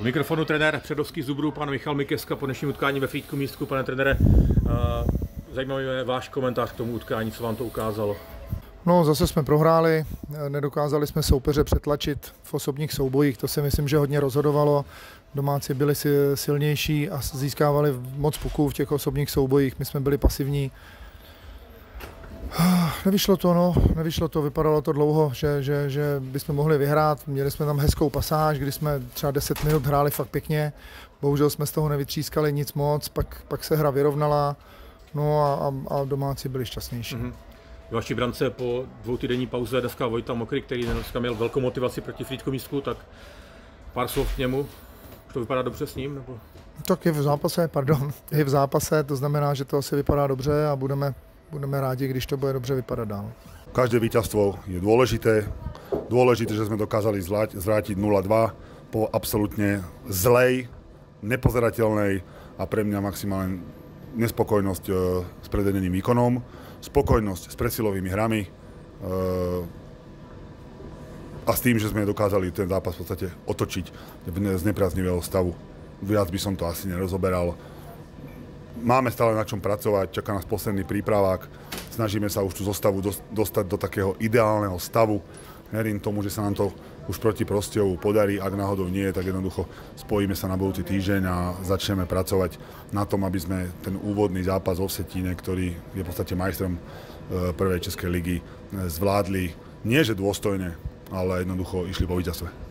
U mikrofonu trenér Předovský Zubrů, pan Michal Mikeska po dnešním utkání ve Frýdku Místku. Pane trenére, zajímavý je váš komentář k tomu utkání, co vám to ukázalo? No, zase jsme prohráli, nedokázali jsme soupeře přetlačit v osobních soubojích, to si myslím, že hodně rozhodovalo. Domáci byli silnější a získávali moc puků v těch osobních soubojích, my jsme byli pasivní. Nevyšlo to, vypadalo to dlouho, že bychom mohli vyhrát. Měli jsme tam hezkou pasáž, kdy jsme třeba 10 minut hráli fakt pěkně. Bohužel jsme z toho nevytřískali nic moc, pak se hra vyrovnala, no a domáci byli šťastnější. V vaší brance po dvoutýdenní pauze dneska Vojta Mokry, který dneska měl velkou motivaci proti Frýdku Místku, tak pár slov k němu. To vypadá dobře s ním? Nebo? Tak je v zápase, to znamená, že to asi vypadá dobře a budeme rádi, když to bude dobře vypadat dál. Každé víťazstvo je dôležité, že sme dokázali zvrátiť 0-2 po absolútne zlej, nepozerateľnej a pre mňa maximálne nespokojnosť s predvedeným výkonom, spokojnosť s presilovými hrami a s tým, že sme dokázali ten zápas v podstate otočiť z nepriaznivého stavu. Viac by som to asi nerozoberal. Máme stále na čom pracovať, čaká nás posledný prípravák, snažíme sa už tú zostavu dostať do takého ideálneho stavu. Verím tomu, že sa nám to už proti Prostějovu podarí, ak náhodou nie, tak jednoducho spojíme sa na budúci týždeň a začneme pracovať na tom, aby sme ten úvodný zápas vo Vsetíne, ktorý je v podstate majstrom prvej českej ligy, zvládli nie že dôstojne, ale jednoducho išli po víťazstve.